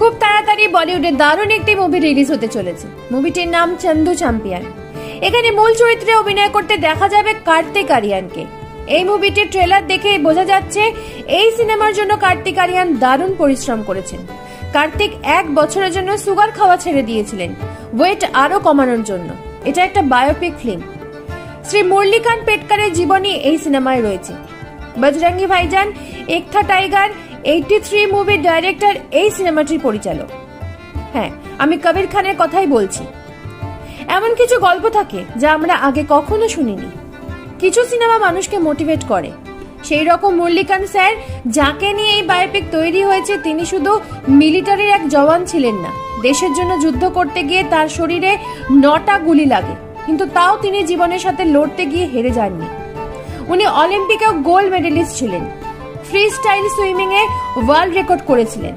খুব তাড়াতাড়ি বলিউডে দারুণ একটি মুভি রিলিজ হতে চলেছে। মুভিটির নাম চন্দু চ্যাম্পিয়ন। এখানে মূল চরিত্রে অভিনয় করতে দেখা যাবে কার্তিক আরিয়ানকে। এই মুভিটির ট্রেলার দেখেই বোঝা যাচ্ছে এই সিনেমার জন্য কার্তিক আরিয়ান দারুণ পরিশ্রম করেছেন। কার্তিক 1 বছরের জন্য সুগার খাওয়া ছেড়ে দিয়েছিলেন ওয়েট আরো কমানোর জন্য। এটা একটা বায়োপিক ফিল্ম। শ্রী মুরলীকান্ত পেটকারের জীবনী এই সিনেমায় রয়েছে। বজরঙ্গি ভাইজান, একথা টাইগার, 83 মুভির ডাইরেক্টর এই সিনেমাটির পরিচালক। হ্যাঁ, আমি কবির খানের কথাই বলছি। এমন কিছু গল্প থাকে যা আমরা আগে কখনো শুনিনি। কিছু সিনেমা মানুষকে মোটিভেট করে। সেই রকম মুরলীকান্ত স্যার, যাকে নিয়ে এই বায়োপিক তৈরি হয়েছে, তিনি শুধু মিলিটারির এক জওয়ান ছিলেন না। দেশের জন্য যুদ্ধ করতে গিয়ে তার শরীরে 9টা গুলি লাগে, কিন্তু তাও তিনি জীবনের সাথে লড়তে গিয়ে হেরে যাননি। উনি অলিম্পিকেও গোল্ড মেডেলিস্ট ছিলেন। Free style swimming a world record করেছিলেন।